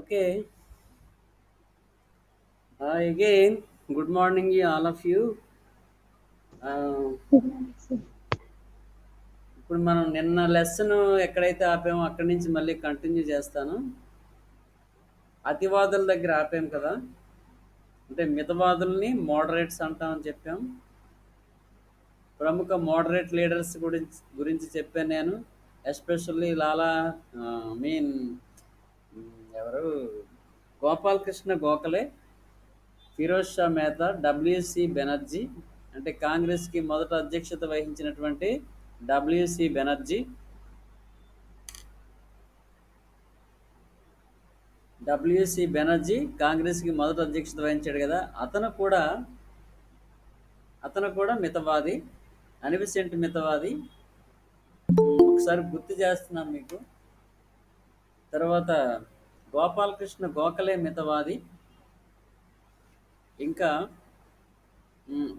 Okay, again, good morning, all of you. Uh, ఇప్పుడు మనం నిన్న లెసన్ ఎక్కడైతే ఆపామో అక్కడి నుంచి మళ్ళీ కంటిన్యూ చేస్తాను. అతివాదుల దగ్గర ఆపాం కదా, అంటే మితవాదుల్ని మోడరేట్స్ అంటామని చెప్పాం. ప్రముఖ మోడరేట్ లీడర్స్ గురించి గురించి చెప్పాను నేను. ఎస్పెషల్లీ లాలా మీన్ ఎవరు గోపాలకృష్ణ గోఖలే, ఫిరోజ్ షా మెహతా, డబ్ల్యూసి బెనర్జీ, అంటే కాంగ్రెస్కి మొదట అధ్యక్షత వహించినటువంటి డబ్ల్యూసి బెనర్జీ. డబ్ల్యూసి బెనర్జీ కాంగ్రెస్కి మొదట అధ్యక్షత వహించాడు కదా, అతను కూడా మితవాది, అనిబిసెంట్ మితవాది. ఒకసారి గుర్తు చేస్తున్నాను మీకు. తర్వాత గోపాలకృష్ణ గోఖలే మితవాది. ఇంకా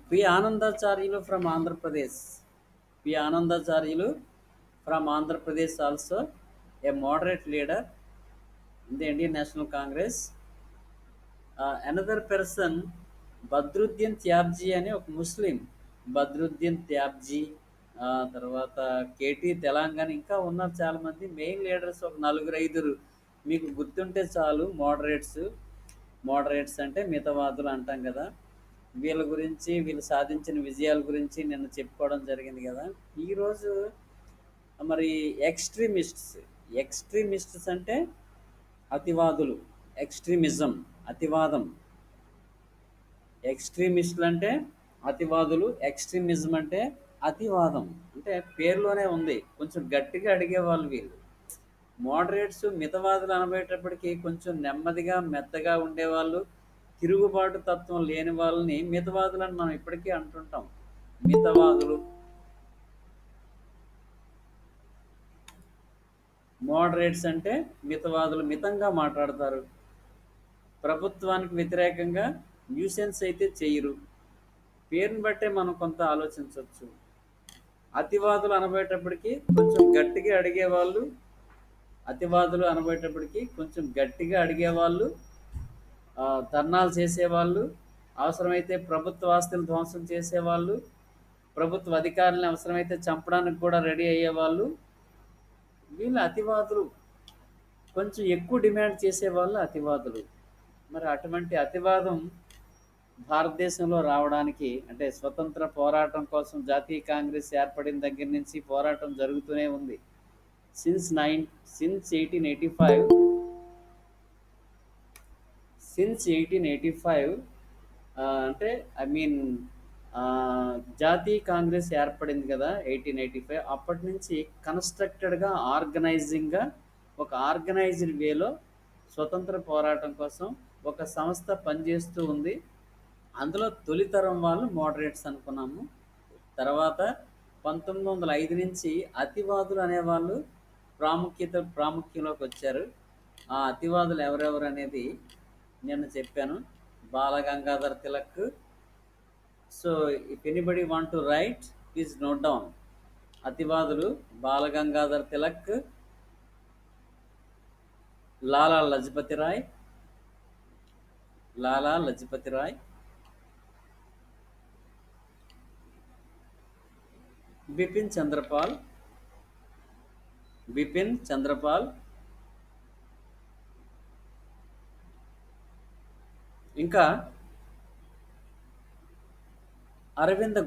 P Anandacharyulu from Andhra Pradesh. P Anandacharyulu from Andhra Pradesh also a moderate leader in the Indian National Congress. Another person Badruddin Tyabji అని ఒక ముస్లిం. బద్రుద్దీన్ త్యాబ్జీ, తర్వాత కేటీ తెలంగాణ, ఇంకా ఉన్నారు చాలామంది మెయిన్ లీడర్స్, ఒక నలుగురు ఐదుగురు మీకు గుర్తుంటే చాలు. మోడరేట్స్ అంటే మితవాదులు అంటాం కదా. వీళ్ళ గురించి, వీళ్ళు సాధించిన విజయాల గురించి నిన్న చెప్పుకోవడం జరిగింది కదా. ఈరోజు మరి ఎక్స్ట్రీమిస్ట్స్ అంటే అతివాదులు. ఎక్స్ట్రీమిజం అతివాదం. ఎక్స్ట్రీమిస్టులు అంటే అతివాదులు, ఎక్స్ట్రీమిజం అంటే అతివాదం. అంటే పేరులోనే ఉంది, కొంచెం గట్టిగా అడిగేవాళ్ళు వీళ్ళు. మోడరేట్స్ మితవాదులు అనబోయేటప్పటికి కొంచెం నెమ్మదిగా మెత్తగా ఉండేవాళ్ళు, తిరుగుబాటు తత్వం లేని వాళ్ళని మితవాదులు అని మనం ఇప్పటికీ అంటుంటాం. మితవాదులు. మోడరేట్స్ అంటే మితవాదులు, మితంగా మాట్లాడతారు, ప్రభుత్వానికి వ్యతిరేకంగా న్యూసెన్స్ అయితే చేయరు. పేరుని బట్టే మనం కొంత ఆలోచించవచ్చు. అతివాదులు అనబోయేటప్పటికి కొంచెం గట్టిగా అడిగేవాళ్ళు. అతివాదులు అనబోయేటప్పటికి కొంచెం గట్టిగా అడిగేవాళ్ళు, ధర్నాలు చేసేవాళ్ళు, అవసరమైతే ప్రభుత్వ ఆస్తులు ధ్వంసం చేసేవాళ్ళు, ప్రభుత్వ అధికారులను అవసరమైతే చంపడానికి కూడా రెడీ అయ్యేవాళ్ళు. వీళ్ళు అతివాదులు. కొంచెం ఎక్కువ డిమాండ్ చేసేవాళ్ళు అతివాదులు. మరి అటువంటి అతివాదం భారతదేశంలో రావడానికి, అంటే స్వతంత్ర పోరాటం కోసం జాతీయ కాంగ్రెస్ ఏర్పడిన దగ్గర నుంచి పోరాటం జరుగుతూనే ఉంది. సిన్స్ 1885, అంటే ఐ మీన్ జాతీయ కాంగ్రెస్ ఏర్పడింది కదా 1885. అప్పటి నుంచి కన్స్ట్రక్టెడ్గా, ఆర్గనైజింగ్గా, ఒక ఆర్గనైజ్డ్ వేలో స్వతంత్ర పోరాటం కోసం ఒక సంస్థ పనిచేస్తూ ఉంది. అందులో తొలితరం వాళ్ళు మోడరేట్స్ అనుకున్నాము. తర్వాత 1905 నుంచి అతివాదులు అనేవాళ్ళు ప్రాముఖ్యంలోకి వచ్చారు. ఆ అతివాదులు ఎవరెవరు అనేది నేను చెప్పాను. Balagangadhar Tilak. So if anybody want to write, please note down. అతివాదులు బాలగంగాధర్ తిలక్, లాలా లజపతి రాయ్, బిపిన్ చంద్రపాల్, ఇంకా అరవింద్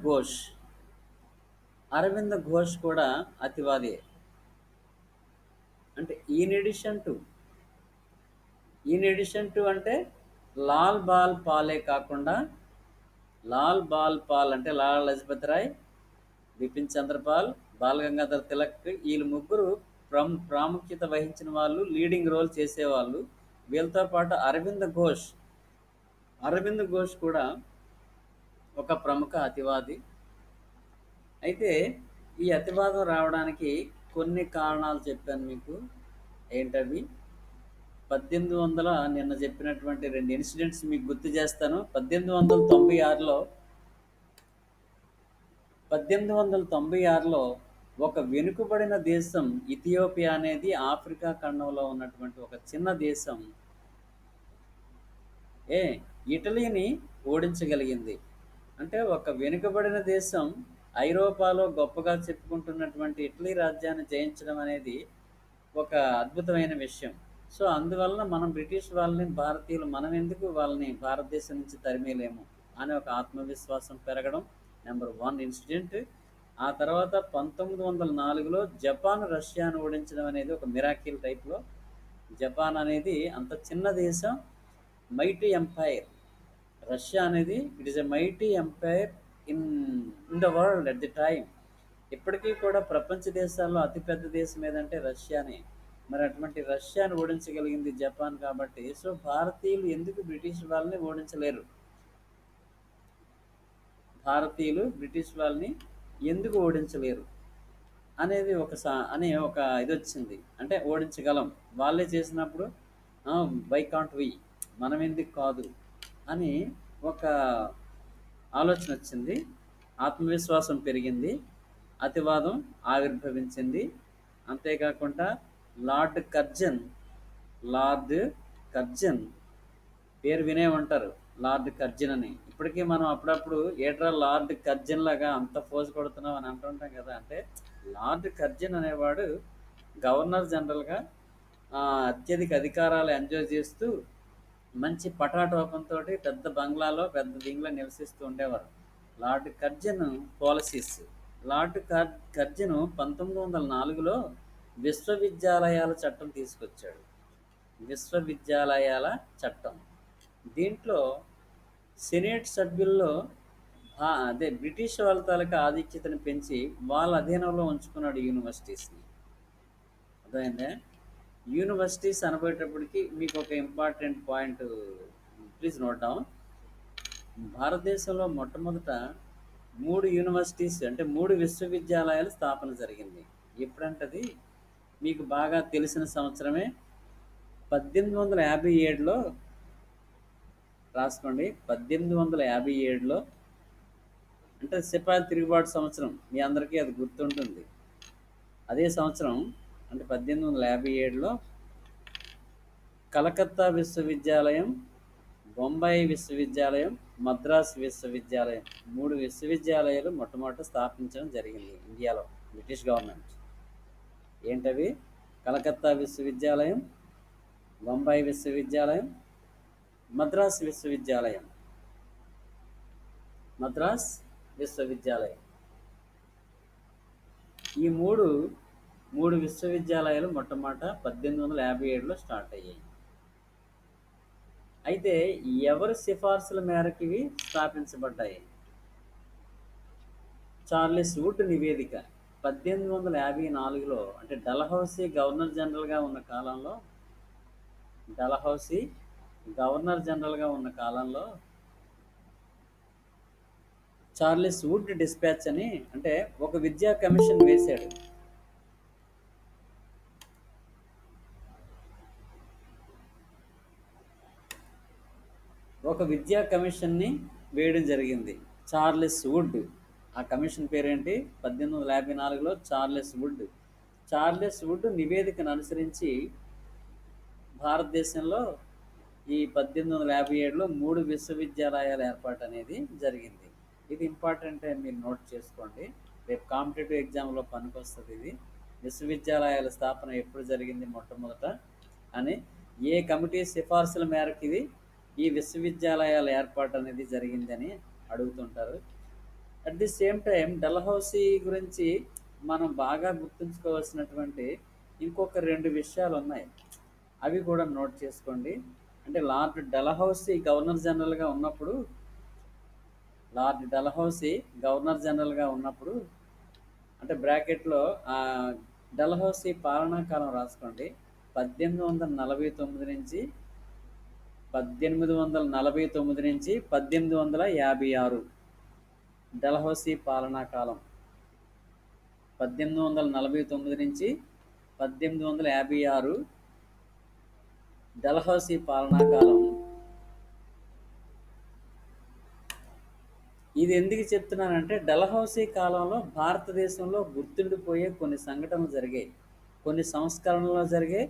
ఘోష్ కూడా అతివాది. అంటే ఈన్ ఎడిషన్ టు అంటే లాల్ బాల్ పాలే కాకుండా, అంటే లాలా లజపతి రాయ్, బిపిన్ చంద్రపాల్, బాలగంగాధర్ తిలక్, వీళ్ళు ముగ్గురు ప్రాముఖ్యత వహించిన వాళ్ళు, లీడింగ్ రోల్ చేసేవాళ్ళు. వీళ్ళతో పాటు అరవింద్ ఘోష్ కూడా ఒక ప్రముఖ అతివాది. అయితే ఈ అతివాదం రావడానికి కొన్ని కారణాలు చెప్పాను మీకు. ఏంటవి? 1800, నిన్న చెప్పినటువంటి 2 ఇన్సిడెంట్స్ మీకు గుర్తు చేస్తాను. 1896లో ఒక వెనుకబడిన దేశం ఇథియోపియా అనేది ఆఫ్రికా ఖండంలో ఉన్నటువంటి ఒక చిన్న దేశం. ఏ ఇటలీని ఓడించగలిగింది. అంటే ఒక వెనుకబడిన దేశం ఐరోపాలో గొప్పగా చెప్పుకుంటున్నటువంటి ఇటలీ రాజ్యాన్ని జయించడం అనేది ఒక అద్భుతమైన విషయం. సో, అందువలన మనం బ్రిటిష్ వాళ్ళని భారతీయులు మనమెందుకు వాళ్ళని భారతదేశం నుంచి తరిమేయలేము అనే ఒక ఆత్మవిశ్వాసం పెరగడం నెంబర్ 1 ఇన్సిడెంట్. ఆ తర్వాత 1904లో జపాన్ రష్యాను ఓడించడం అనేది ఒక మిరాకిల్ టైప్‌లో. జపాన్ అనేది అంత చిన్న దేశం, మైటీ ఎంపైర్. రష్యా అనేది it is a mighty empire in in the world at the time. ఇప్పటికీ కూడా ప్రపంచ దేశాల్లో అతిపెద్ద దేశం ఏదంటే రష్యానే. మరి అటువంటి రష్యాను ఓడించగలిగింది జపాన్ కాబట్టి, సో భారతీయులు ఎందుకు బ్రిటిష్ వాళ్ళని ఓడించలేరు? భారతీయులు బ్రిటిష్ వాళ్ళని ఎందుకు ఓడించలేరు అనేది అనే ఒక ఇదొచ్చింది. అంటే ఓడించగలం. వాళ్ళే చేసినప్పుడు వై కాంట్ వి? మనం ఎందుకు కాదు? అని ఒక ఆలోచన వచ్చింది. ఆత్మవిశ్వాసం పెరిగింది. అతివాదం ఆవిర్భవించింది. అంతేకాకుండా లార్డ్ కర్జన్ లార్డ్ కర్జన్ పేరు వినే ఉంటారు. లార్డ్ కర్జన్ అని. ఇప్పటికీ మనం అప్పుడప్పుడు ఏట్రా లార్డ్ కర్జన్ లాగా అంత ఫోజు కొడుతున్నాం అని అంటుంటాం కదా! అంటే లార్డ్ కర్జన్ అనేవాడు గవర్నర్ జనరల్‌గా అత్యధిక అధికారాలు ఎంజాయ్ చేస్తూ మంచి పటాటోపంతోటి పెద్ద బంగ్లాలో, పెద్ద వింగ్‌లో నివసిస్తూ ఉండేవారు. Lord Curzon policies. కర్జన్ 1904లో విశ్వవిద్యాలయాల చట్టం తీసుకొచ్చాడు. విశ్వవిద్యాలయాల చట్టం. దీంట్లో సెనేట్ సభ్యుల్లో అదే బ్రిటిష్ వాళ్ళ తాలూకా ఆధిక్యతను పెంచి వాళ్ళ అధీనంలో ఉంచుకున్నాడు యూనివర్సిటీస్‌ని. అర్థమైందా? యూనివర్సిటీస్ అనబోయేటప్పటికి మీకు ఒక important point please note down. భారతదేశంలో మొట్టమొదట 3 యూనివర్సిటీస్ అంటే 3 విశ్వవిద్యాలయాల స్థాపన జరిగింది. ఎప్పుడంటది మీకు బాగా తెలిసిన సంవత్సరమే 1857లో రాసుకోండి. 1857లో అంటే సిపాయిల తిరుగుబాటు సంవత్సరం. మీ అందరికీ అది గుర్తుంటుంది. అదే సంవత్సరం అంటే 1857లో కలకత్తా విశ్వవిద్యాలయం, బొంబాయి విశ్వవిద్యాలయం, మద్రాస్ విశ్వవిద్యాలయం 3 విశ్వవిద్యాలయాలు మొట్టమొదట స్థాపించడం జరిగింది ఇండియాలో బ్రిటిష్ గవర్నమెంట్. ఏంటవి? కలకత్తా విశ్వవిద్యాలయం, బొంబాయి విశ్వవిద్యాలయం, మద్రాస్ విశ్వవిద్యాలయం. మద్రాస్ విశ్వవిద్యాలయం. ఈ మూడు విశ్వవిద్యాలయాలు మొట్టమొదట 1857లో స్టార్ట్ అయ్యాయి. అయితే ఎవరి సిఫార్సుల మేరకు ఇవి స్థాపించబడ్డాయి? చార్లెస్ వుడ్ నివేదిక 1854లో అంటే డల్హౌసీ గవర్నర్ జనరల్గా ఉన్న కాలంలో డల్హౌసీ గవర్నర్ జనరల్గా ఉన్న కాలంలో చార్లెస్ వుడ్ డిస్పాచ్ అని అంటే ఒక విద్యా కమిషన్ వేశాడు. ఒక విద్యా కమిషన్ని వేయడం జరిగింది. Charles would. ఆ కమిషన్ పేరేంటి? 1854లో చార్లెస్ వుడ్ నివేదికను అనుసరించి భారతదేశంలో ఈ 1857లో 3 విశ్వవిద్యాలయాల ఏర్పాటు అనేది జరిగింది. ఇది ఇంపార్టెంట్ అని మీరు నోట్ చేసుకోండి. రేపు కాంపిటేటివ్ ఎగ్జామ్లో పనికొస్తుంది ఇది. విశ్వవిద్యాలయాల స్థాపన ఎప్పుడు జరిగింది మొట్టమొదట అని, ఏ కమిటీ సిఫార్సుల మేరకు ఇది ఈ విశ్వవిద్యాలయాల ఏర్పాటు అనేది జరిగిందని అడుగుతుంటారు. At the same time Dalhousie గురించి మనం బాగా గుర్తుంచుకోవాల్సినటువంటి ఇంకొక 2 విషయాలు ఉన్నాయి. అవి కూడా నోట్ చేసుకోండి. అంటే గవర్నర్ జనరల్గా ఉన్నప్పుడు అంటే బ్రాకెట్లో డల్హౌసీ పాలనా కాలం రాసుకోండి. 1849 నుంచి 1856 డల్హౌసీ పాలనా కాలం. 1849 నుంచి 1856 డల్హౌసీ పాలనా కాలం. ఇది ఎందుకు చెప్తున్నానంటే డల్హౌసీ కాలంలో భారతదేశంలో గుర్తుండిపోయే కొన్ని సంఘటనలు జరిగాయి, కొన్ని సంస్కరణలు జరిగాయి,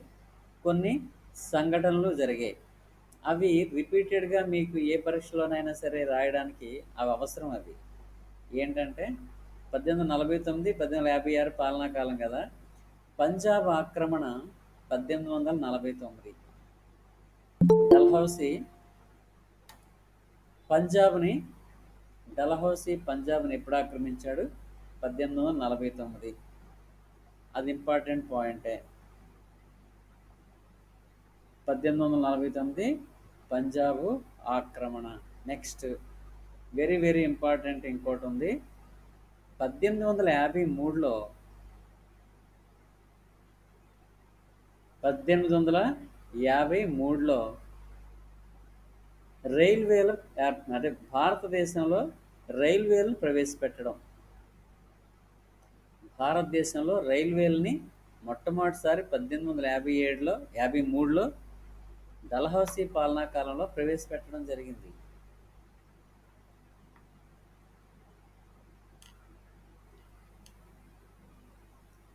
కొన్ని సంఘటనలు జరిగాయి. అవి రిపీటెడ్‌గా మీకు ఏ పరీక్షలోనైనా సరే రాయడానికి అవి అవసరం అవి. ఏంటంటే 1849, 1856 పాలనా కాలం కదా! పంజాబ్ ఆక్రమణ 1849. డల్హౌసీ పంజాబ్‌ని పంజాబ్‌ని ఎప్పుడు ఆక్రమించాడు? 1849. అది ఇంపార్టెంట్ పాయింటే. 1849 పంజాబు ఆక్రమణ. నెక్స్ట్ వెరీ వెరీ ఇంపార్టెంట్ ఇంకోటి ఉంది. 1853లో 1853లో రైల్వేలు అంటే భారతదేశంలో రైల్వేలను ప్రవేశపెట్టడం. భారతదేశంలో రైల్వేలని మొట్టమొదటిసారి 1857లో 53లో డల్హౌసీ పాలనా కాలంలో ప్రవేశపెట్టడం జరిగింది.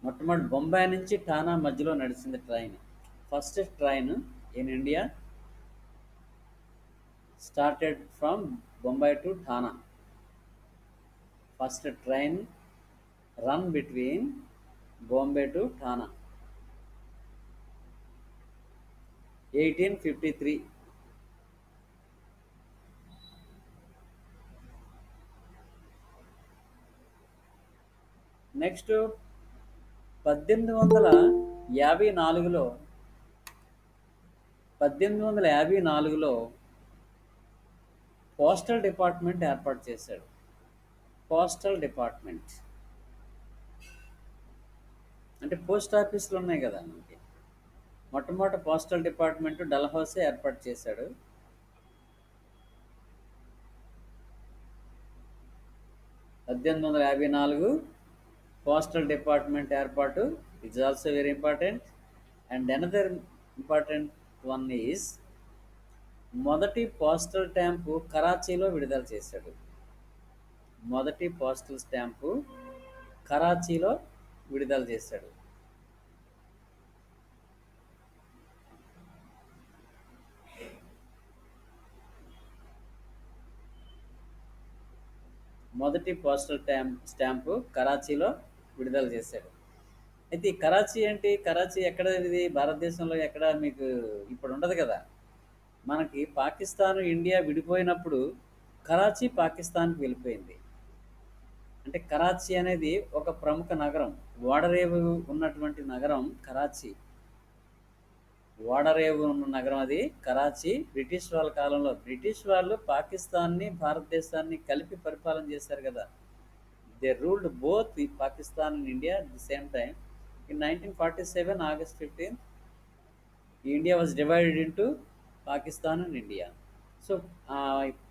మొట్టమొదటి బొంబాయి నుంచి ఠానా మధ్యలో నడిచింది train. First train in India started from Bombay to Thana. First train run between Bombay to Thana. 1853. Next 1854లో 1854లో పోస్టల్ డిపార్ట్మెంట్ ఏర్పాటు చేశాడు. పోస్టల్ డిపార్ట్మెంట్ అంటే పోస్ట్ ఆఫీసులు ఉన్నాయి కదా మనకి. మొట్టమొదటి పోస్టల్ డిపార్ట్మెంట్ డల్హౌసీ ఏర్పాటు చేశాడు. 1854 పోస్టల్ డిపార్ట్మెంట్ ఏర్పాటు is also very important. And another important one is మొదటి పోస్టల్ స్టాంపు కరాచీలో విడుదల చేశాడు. మొదటి పోస్టల్ స్టాంపు కరాచీలో విడుదల చేశాడు. మొదటి పోస్టల్ స్టాంపు కరాచీలో విడుదల చేశాడు. అయితే ఈ కరాచీ ఏంటి? కరాచీ ఎక్కడ? ఇది భారతదేశంలో ఎక్కడ మీకు ఇప్పుడు ఉండదు కదా. మనకి పాకిస్తాన్ ఇండియా విడిపోయినప్పుడు కరాచీ పాకిస్తాన్కి వెళ్ళిపోయింది. అంటే కరాచీ అనేది ఒక ప్రముఖ నగరం. ఓడరేవు ఉన్నటువంటి నగరం కరాచీ. ఓడరేవు ఉన్న నగరం అది కరాచీ. బ్రిటిష్ వాళ్ళ కాలంలో బ్రిటిష్ వాళ్ళు పాకిస్తాన్ని భారతదేశాన్ని కలిపి పరిపాలన చేశారు కదా. They ruled both Pakistan and India at the same time. In 1947 August 15th India was divided into Pakistan and India. So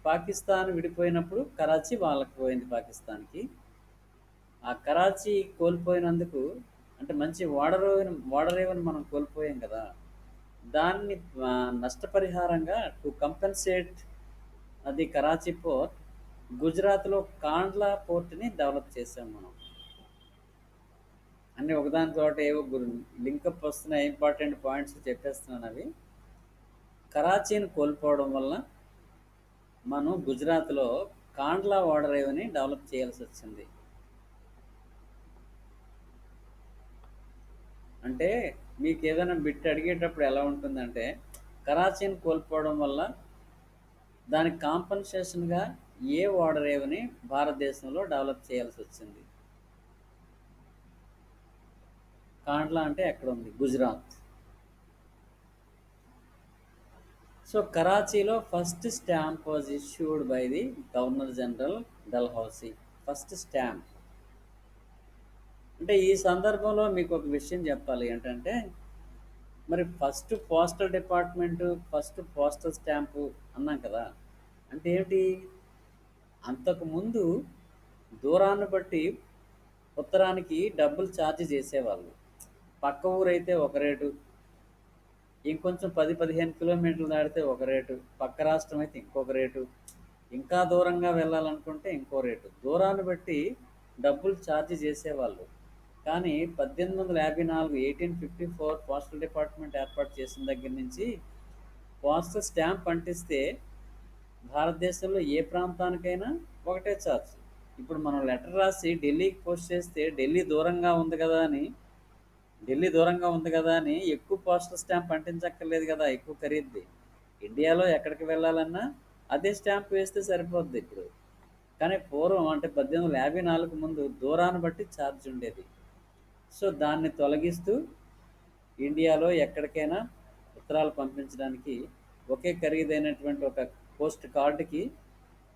Pakistan విడిపోయినప్పుడు కరాచీ వాళ్ళకి పోయింది పాకిస్తాన్కి. ఆ కరాచీ కోల్పోయినందుకు అంటే మంచి ఓడరేవుని మనం కోల్పోయాం కదా. దాన్ని నష్టపరిహారంగా టు కంపెన్సేట్ అది కరాచీ పోర్ట్ గుజరాత్లో కాండ్లా పోర్ట్ని డెవలప్ చేసాం మనం. అన్నీ ఒకదానితో ఏవో లింకప్ వస్తున్నాయి. ఇంపార్టెంట్ పాయింట్స్ చెప్పేస్తున్నాను. అవి కరాచీని కోల్పోవడం వల్ల మనం గుజరాత్లో కాండ్లా ఓడరేవుని డెవలప్ చేయాల్సి వచ్చింది. అంటే మీకు ఏదైనా బిట్ అడిగేటప్పుడు ఎలా ఉంటుందంటే కరాచీని కోల్పోవడం వల్ల దానికి కాంపన్సేషన్గా ఏ ఓడరేవుని భారతదేశంలో డెవలప్ చేయాల్సి వచ్చింది. కాండ్లా అంటే ఎక్కడ ఉంది? గుజరాత్. సో కరాచీలో first stamp was issued by the governor general Dalhousie. First stamp. అంటే ఈ సందర్భంలో మీకు ఒక విషయం చెప్పాలి ఏంటంటే మరి first postal department first postal stamp అన్నాం కదా. అంటే ఏమిటి? అంతకుముందు దూరాన్ని బట్టి ఉత్తరానికి డబ్బులు ఛార్జ్ చేసేవాళ్ళు. పక్క ఊరైతే ఒక రేటు, ఇంకొంచెం 10-15 కిలోమీటర్లు దాటితే ఒక రేటు, పక్క రాష్ట్రం అయితే ఇంకొక రేటు, ఇంకా దూరంగా వెళ్ళాలనుకుంటే ఇంకో రేటు. దూరాన్ని బట్టి డబ్బులు ఛార్జ్ చేసేవాళ్ళు. కానీ 1854 1854 పోస్టల్ డిపార్ట్మెంట్ ఏర్పాటు చేసిన దగ్గర నుంచి పోస్టల్ స్టాంప్ అంటిస్తే భారతదేశంలో ఏ ప్రాంతానికైనా ఒకటే ఛార్జ్. ఇప్పుడు మనం లెటర్ రాసి ఢిల్లీకి పోస్ట్ చేస్తే ఢిల్లీ దూరంగా ఉంది కదా అని ఎక్కువ పోస్టల్ స్టాంప్ అంటించక్కర్లేదు కదా, ఎక్కువ ఖరీదుది. ఇండియాలో ఎక్కడికి వెళ్ళాలన్నా అదే స్టాంప్ వేస్తే సరిపోద్ది ఇప్పుడు. కానీ పూర్వం అంటే 1854 ముందు దూరాన్ని బట్టి ఛార్జ్ ఉండేది. సో దాన్ని తొలగిస్తూ ఇండియాలో ఎక్కడికైనా ఉత్తరాలు పంపించడానికి ఒకే ఖరీదైనటువంటి ఒక పోస్ట్ కార్డుకి,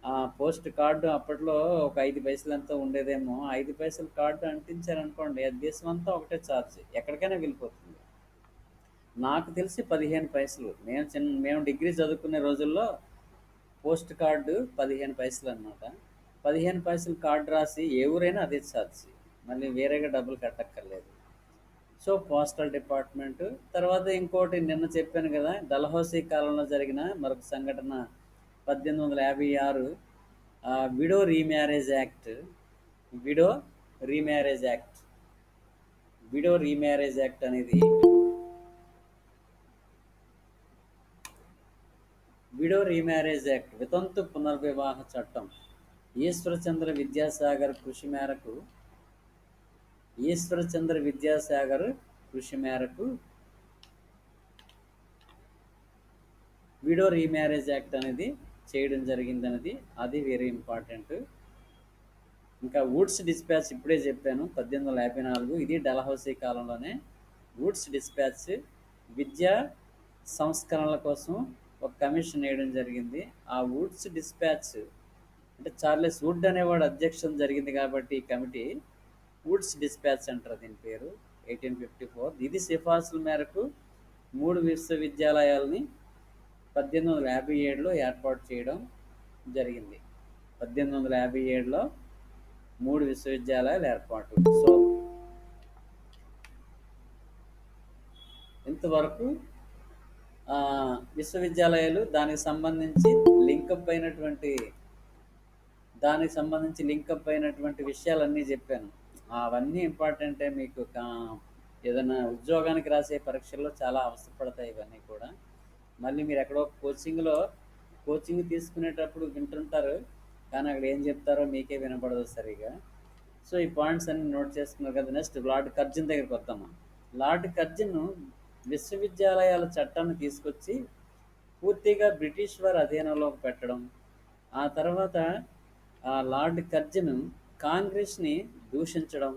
ఆ పోస్ట్ కార్డు అప్పట్లో ఒక 5 పైసలు ఎంతో ఉండేదేమో, 5 పైసల కార్డు అంటించారనుకోండి అది దేశం అంతా ఒకటే ఛార్జ్, ఎక్కడికైనా వెళ్ళిపోతుంది. నాకు తెలిసి 15 పైసలు. మేము డిగ్రీ చదువుకునే రోజుల్లో పోస్ట్ కార్డు 15 పైసలు అనమాట. 15 పైసలు కార్డు రాసి ఏ ఊరైనా అదే ఛార్జ్, మళ్ళీ వేరేగా డబ్బులు కట్టక్కర్లేదు. సో పోస్టల్ డిపార్ట్మెంటు తర్వాత ఇంకోటి నిన్న చెప్పాను కదా, డల్హౌసీ కాలంలో జరిగిన మరొక సంఘటన 1856 widow remarriage act. Widow remarriage act widow remarriage act అనేది విడో రీమ్యారేజ్ యాక్ట్ వితంతు పునర్వివాహ చట్టం ఈశ్వరచంద్ర విద్యాసాగర్ కృషి మేరకు ఈశ్వరచంద్ర విద్యాసాగర్ కృషి మేరకు విడో రీమ్యారేజ్ యాక్ట్ అనేది చేయడం జరిగిందనేది అది వెరీ ఇంపార్టెంట్. ఇంకా వుడ్స్ డిస్పాచ్ ఇప్పుడే చెప్పాను 1854, ఇది డల్హౌసీ కాలంలోనే. వుడ్స్ డిస్పాచ్ విద్యా సంస్కరణల కోసం ఒక కమిషన్ వేయడం జరిగింది. ఆ వుడ్స్ డిస్పాచ్ అంటే చార్లెస్ వుడ్ అనేవాడు అధ్యక్షం జరిగింది కాబట్టి ఈ కమిటీ వుడ్స్ డిస్పాచ్ అంటారు దీని పేరు. 1854 ఇది సిఫార్సుల మేరకు 3 విశ్వవిద్యాలయాలని 1857లో ఏర్పాటు చేయడం జరిగింది. 1857లో 3 విశ్వవిద్యాలయాలు ఏర్పాటు. సో ఇంతవరకు విశ్వవిద్యాలయాలు దానికి సంబంధించి లింకప్ అయినటువంటి విషయాలన్నీ చెప్పాను. అవన్నీ ఇంపార్టెంటే మీకు. ఏదైనా ఉద్యోగానికి రాసే పరీక్షల్లో చాలా అవసరపడతాయి ఇవన్నీ కూడా. మళ్ళీ మీరు ఎక్కడో కోచింగ్ తీసుకునేటప్పుడు వింటుంటారు, కానీ అక్కడ ఏం చెప్తారో మీకే వినపడదు సరిగా. సో ఈ పాయింట్స్ అన్ని నోట్ చేసుకున్నారు కదా. నెక్స్ట్ లార్డ్ కర్జన్ దగ్గరికి వద్దాము. లార్డ్ కర్జన్ విశ్వవిద్యాలయాల చట్టాన్ని తీసుకొచ్చి పూర్తిగా బ్రిటిష్ వారి అధీనంలోకి పెట్టడం. ఆ తర్వాత లార్డ్ కర్జన్ కాంగ్రెస్ని దూషించడం.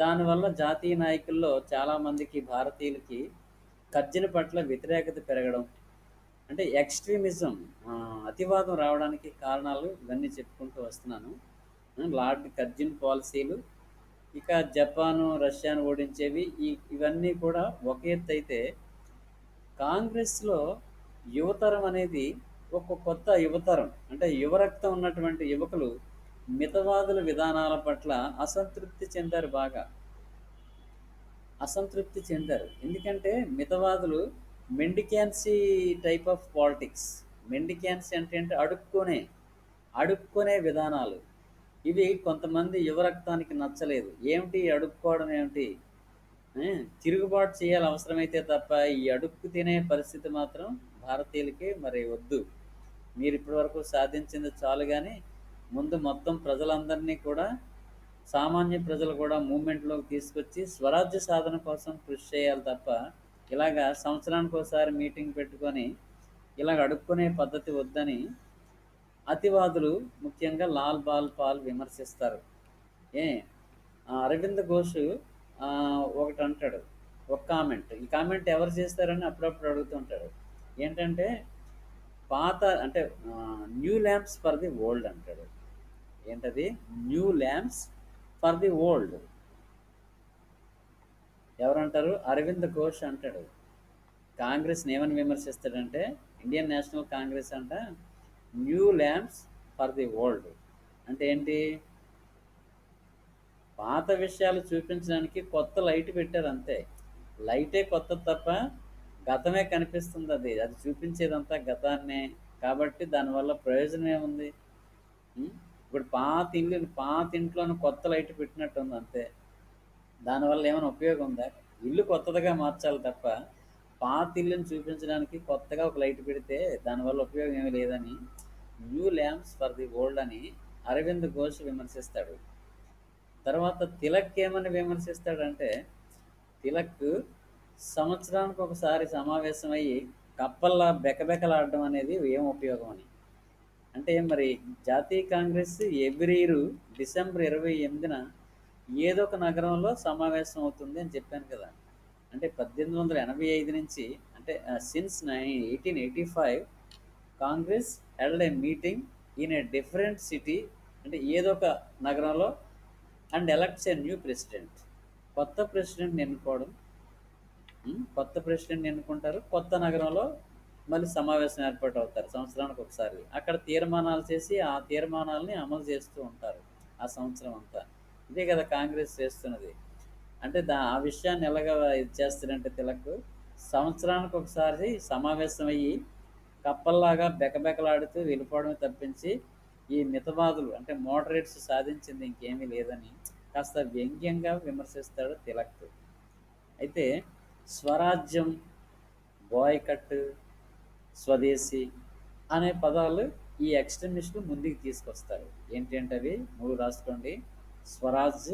దానివల్ల జాతీయ నాయకుల్లో చాలామందికి భారతీయులకి కర్జన్ పట్ల వ్యతిరేకత పెరగడం, అంటే ఎక్స్ట్రీమిజం, అతివాదం రావడానికి కారణాలు ఇవన్నీ చెప్పుకుంటూ వస్తున్నాను. లార్డ్ కర్జన్ పాలసీలు, ఇక జపాను రష్యాను ఓడించేవి, ఇవన్నీ కూడా ఒక ఎత్తు అయితే, కాంగ్రెస్లో యువతరం అనేది ఒక కొత్త యువతరం, అంటే యువరక్తం ఉన్నటువంటి యువకులు మితవాదుల విధానాల పట్ల అసంతృప్తి చెందారు. ఎందుకంటే మితవాదులు మెండిక్యాన్సీ టైప్ ఆఫ్ పాలిటిక్స్. మెండిక్యాన్సీ అంటే అడుక్కునే విధానాలు. ఇవి కొంతమంది యువరక్తానికి నచ్చలేదు. ఏమిటి అడుక్కోవడం ఏమిటి, తిరుగుబాటు చేయాలి అవసరమైతే తప్ప ఈ అడుక్కు తినే పరిస్థితి మాత్రం భారతీయులకి మరి వద్దు. మీరు ఇప్పటివరకు సాధించింది చాలు, కానీ ముందు మొత్తం ప్రజలందరినీ కూడా, సామాన్య ప్రజలు కూడా మూమెంట్లోకి తీసుకొచ్చి స్వరాజ్య సాధన కోసం కృషి చేయాలి తప్ప ఇలాగా సంవత్సరానికి ఒకసారి మీటింగ్ పెట్టుకొని ఇలాగ అడుక్కునే పద్ధతి వద్దని అతివాదులు, ముఖ్యంగా లాల్ బాల్ పాల్ విమర్శిస్తారు. అరవింద్ ఘోష్ ఒకటి అంటాడు, ఒక కామెంట్. ఈ కామెంట్ ఎవరు చేస్తారని అప్పుడప్పుడు అడుగుతుంటాడు. ఏంటంటే అంటే new lamps for the old అంటాడు. ఏంటది? New lamps for the old. ఎవరంటారు? అరవింద్ ఘోష్ అంటాడు. కాంగ్రెస్ని ఏమని విమర్శిస్తాడంటే, ఇండియన్ నేషనల్ కాంగ్రెస్ అంట new lamps for the old అంటే ఏంటి? పాత విషయాలు చూపించడానికి కొత్త లైట్ పెట్టారు అంతే. లైటే కొత్త తప్ప గతమే కనిపిస్తుంది. అది చూపించేదంతా గతాన్నే. కాబట్టి దానివల్ల ప్రయోజనం ఏముంది? ఇప్పుడు పాత ఇంట్లోనే కొత్త లైట్ పెట్టినట్టు ఉంది అంతే. దానివల్ల ఏమైనా ఉపయోగం ఉందా? ఇల్లు కొత్తదిగా మార్చాలి తప్ప పాత ఇల్లుని చూపించడానికి కొత్తగా ఒక లైట్ పెడితే దానివల్ల ఉపయోగం ఏమీ లేదని new lamps for the old అని అరవింద్ ఘోష్ విమర్శిస్తాడు. తర్వాత తిలక్ ఏమని విమర్శిస్తాడంటే, తిలక్ సంవత్సరానికి ఒకసారి సమావేశమయ్యి కప్పల్లా బెకబెకలాడడం అనేది ఏం ఉపయోగం అని. అంటే మరి జాతీయ కాంగ్రెస్ ఎవ్రీ ఇయర్ డిసెంబర్ 28న ఏదో ఒక నగరంలో సమావేశం అవుతుంది అని చెప్పాను కదా. అంటే 1885 నుంచి, అంటే since 1885 Congress held a meeting in a different city, అంటే ఏదో ఒక నగరంలో, and elects a new president. కొత్త ప్రెసిడెంట్ని ఎన్నుకోవడం, కొత్త ప్రెసిడెంట్ని ఎన్నుకుంటారు, కొత్త నగరంలో మళ్ళీ సమావేశం ఏర్పాటు అవుతారు సంవత్సరానికి ఒకసారి. అక్కడ తీర్మానాలు చేసి ఆ తీర్మానాలని అమలు చేస్తూ ఉంటారు ఆ సంవత్సరం అంతా. ఇదే కదా కాంగ్రెస్ చేస్తున్నది. అంటే ఆ విషయాన్ని ఎలాగ ఇది చేస్తారంటే తిలక్ సంవత్సరానికి ఒకసారి సమావేశం అయ్యి కప్పల్లాగా బెకబెకలాడుతూ వెళ్ళిపోవడమే తప్పించి ఈ మితవాదులు అంటే మోడరేట్స్ సాధించింది ఇంకేమీ లేదని కాస్త వ్యంగ్యంగా విమర్శిస్తాడు తిలక్. అయితే స్వరాజ్యం, బాయ్కట్, స్వదేశీ అనే పదాలు ఈ ఎక్స్ట్రీమిస్టులు ముందుకు తీసుకొస్తారు. ఏంటంటే అవి 3 రాసుకోండి: స్వరాజ్,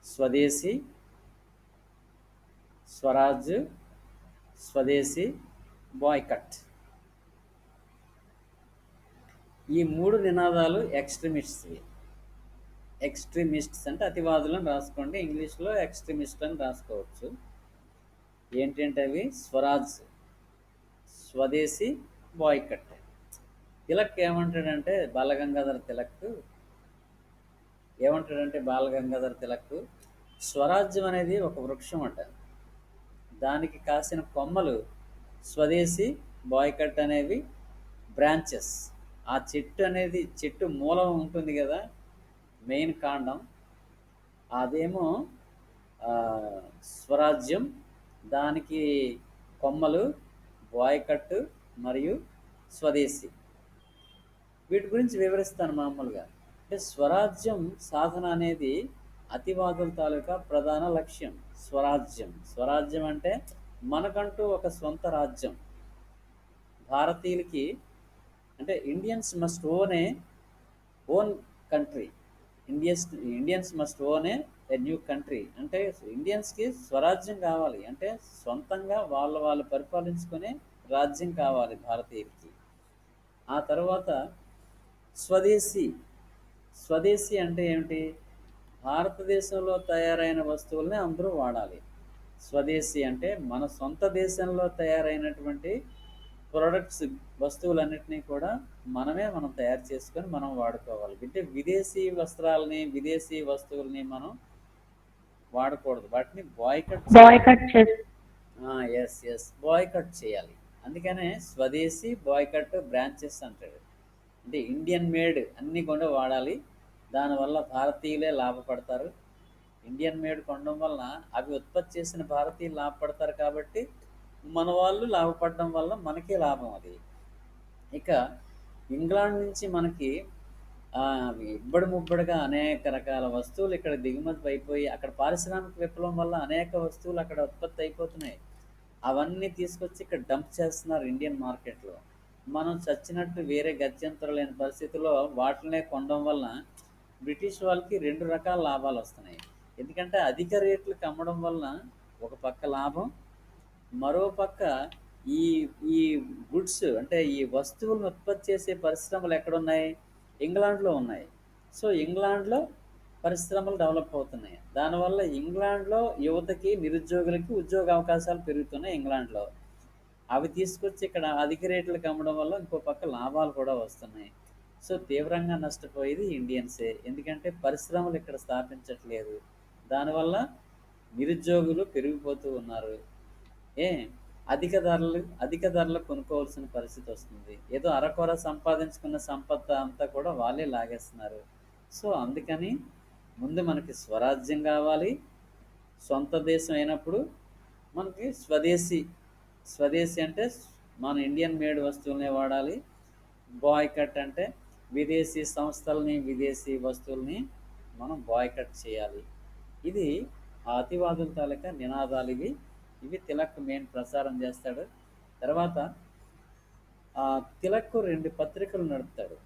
స్వదేశీ, స్వరాజ్, స్వదేశీ, బాయ్కట్. ఈ 3 నినాదాలు ఎక్స్ట్రీమిస్ట్స్వి. ఎక్స్ట్రీమిస్ట్స్ అంటే అతివాదులను రాసుకోండి, ఇంగ్లీష్లో ఎక్స్ట్రీమిస్ట్ అని రాసుకోవచ్చు. ఏంటంటే అవి స్వరాజ్, స్వదేశీ, బాయ్కట్. తిలక్ ఏమంటాడంటే బాలగంగాధర్ తిలక్ స్వరాజ్యం అనేది ఒక వృక్షం అట, దానికి కాసిన కొమ్మలు స్వదేశీ, బాయ్కట్ అనేవి బ్రాంచెస్. ఆ చెట్టు అనేది చెట్టు మూలం ఉంటుంది కదా, మెయిన్ కాండం, అదేమో స్వరాజ్యం, దానికి కొమ్మలు బాయ్కట్ మరియు స్వదేశీ. వీటి గురించి వివరిస్తాను మామూలుగా. అంటే స్వరాజ్యం సాధన అనేది అతివాదుల తాలూకా ప్రధాన లక్ష్యం. స్వరాజ్యం అంటే మనకంటూ ఒక సొంత రాజ్యం. భారతీయులకి అంటే Indians must own country. Indians must own a new country. అంటే ఇండియన్స్కి స్వరాజ్యం కావాలి, అంటే సొంతంగా వాళ్ళు పరిపాలించుకునే రాజ్యం కావాలి భారతీయులకి. ఆ తర్వాత స్వదేశీ అంటే ఏమిటి? భారతదేశంలో తయారైన వస్తువుల్ని అందరూ వాడాలి. స్వదేశీ అంటే మన సొంత దేశంలో తయారైనటువంటి ప్రొడక్ట్స్, వస్తువులన్నిటినీ కూడా మనం తయారు చేసుకొని మనం వాడుకోవాలి. అంటే విదేశీ వస్తువుల్ని మనం వాడకూడదు, వాటిని బాయ్కట్ చేయాలి. అందుకనే స్వదేశీ, బాయ్కట్ బ్రాంచెస్ అంటాడు. అంటే ఇండియన్ మేడ్ అన్నీ కూడా వాడాలి, దానివల్ల భారతీయులే లాభపడతారు. ఇండియన్ మేడ్ కొనడం వలన అవి ఉత్పత్తి చేసిన భారతీయులు లాభపడతారు, కాబట్టి మన వాళ్ళు లాభపడడం వల్ల మనకే లాభం అది. ఇక ఇంగ్లాండ్ నుంచి మనకి ఇబ్బడి ముబ్బడిగా అనేక రకాల వస్తువులు ఇక్కడ దిగుమతి అయిపోయి, అక్కడ పారిశ్రామిక విప్లవం వల్ల అనేక వస్తువులు అక్కడ ఉత్పత్తి అయిపోతున్నాయి. అవన్నీ తీసుకొచ్చి ఇక్కడ డంప్ చేస్తున్నారు ఇండియన్ మార్కెట్లో. మనం చచ్చినట్టు వేరే గత్యంతరం లేని పరిస్థితుల్లో వాటినే కొనడం వల్ల బ్రిటిష్ వాళ్ళకి 2 రకాల లాభాలు వస్తున్నాయి. ఎందుకంటే అధిక రేట్లకు అమ్మడం వలన ఒక పక్క లాభం, మరో పక్క ఈ ఈ గుడ్స్ అంటే ఈ వస్తువులను ఉత్పత్తి చేసే పరిశ్రమలు ఎక్కడున్నాయి? ఇంగ్లాండ్లో ఉన్నాయి. సో ఇంగ్లాండ్లో పరిశ్రమలు డెవలప్ అవుతున్నాయి. దానివల్ల ఇంగ్లాండ్లో యువతకి, నిరుద్యోగులకి ఉద్యోగ అవకాశాలు పెరుగుతున్నాయి ఇంగ్లాండ్లో. అవి తీసుకొచ్చి ఇక్కడ అధిక రేట్లకు అమ్మడం వల్ల ఇంకో పక్క లాభాలు కూడా వస్తున్నాయి. సో తీవ్రంగా నష్టపోయేది ఇండియన్సే, ఎందుకంటే పరిశ్రమలు ఇక్కడ స్థాపించట్లేదు. దానివల్ల నిరుద్యోగులు పెరిగిపోతూ ఉన్నారు. అధిక ధరలు కొనుక్కోవాల్సిన పరిస్థితి వస్తుంది. ఏదో అరకొర సంపాదించుకున్న సంపద అంతా కూడా వాళ్ళే లాగేస్తున్నారు. సో అందుకని ముందు మనకి స్వరాజ్యం కావాలి. సొంత దేశం అయినప్పుడు మనకి స్వదేశీ అంటే మన ఇండియన్ మేడ్ వస్తువులనే వాడాలి. బాయ్కట్ అంటే విదేశీ సంస్థల్ని, విదేశీ వస్తువుల్ని మనం బాయ్కట్ చేయాలి. ఇది ఆ అతివాదుల తాలూకా నినాదాలు ఇవి. ఇవి తిలక్ మెయిన్ ప్రసారం చేస్తాడు. తర్వాత తిలక్ 2 పత్రికలు నడుపుతాడు.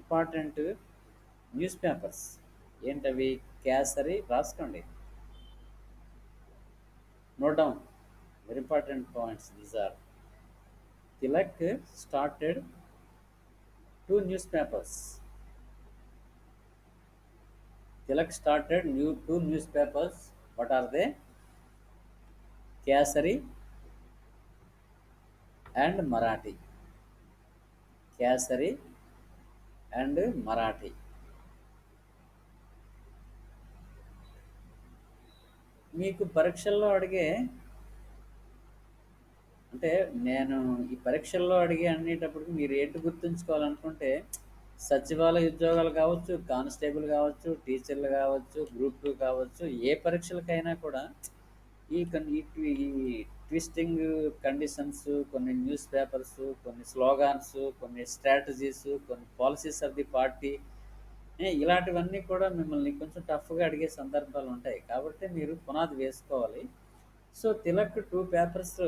Important news papers. ఏంటవి? కేసరి రాసుకోండి. Note down. Very important points these are. Tilak started 2 newspapers. Tilak started 2 newspapers. What are they? Kesari and Marathi. Kesari and Marathi. మీకు పరీక్షల్లో అడిగే అంటే నేను ఈ పరీక్షల్లో అడిగే అనేటప్పటికి మీరు ఏంటి గుర్తుంచుకోవాలనుకుంటే సచివాలయ ఉద్యోగాలు కావచ్చు, కానిస్టేబుల్ కావచ్చు, టీచర్లు కావచ్చు, గ్రూప్ 2 కావచ్చు, ఏ పరీక్షలకైనా కూడా ఈ ట్విస్టింగ్ కండిషన్స్, కొన్ని న్యూస్ పేపర్స్, కొన్ని స్లోగాన్స్, కొన్ని స్ట్రాటజీస్, కొన్ని పాలసీస్ ఆఫ్ ది పార్టీ, ఇలాంటివన్నీ కూడా మిమ్మల్ని కొంచెం టఫ్గా అడిగే సందర్భాలు ఉంటాయి. కాబట్టి మీరు పునాది వేసుకోవాలి. సో తిలక్ 2 పేపర్స్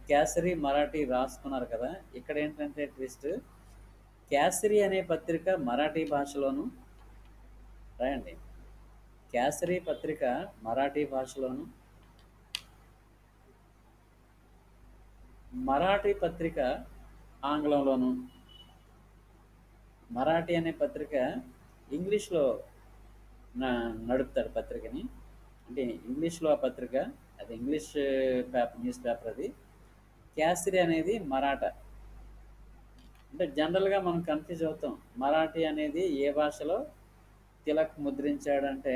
కేసరి, మరాఠీ రాసుకున్నారు కదా. ఇక్కడ ఏంటంటే ట్విస్ట్, కేసరి అనే పత్రిక మరాఠీ భాషలోను రాయండి. కేసరి పత్రిక మరాఠీ భాషలోను, మరాఠీ పత్రిక ఆంగ్లంలోను, మరాఠీ అనే పత్రిక ఇంగ్లీష్లో నడుపుతాడు పత్రికని. అంటే ఇంగ్లీష్లో ఆ పత్రిక, అది ఇంగ్లీష్ న్యూస్ పేపర్ అది. కేసరి అనేది మరాఠా. అంటే జనరల్గా మనం కన్ఫ్యూజ్ అవుతాం, మరాఠీ అనేది ఏ భాషలో తిలక్ ముద్రించాడంటే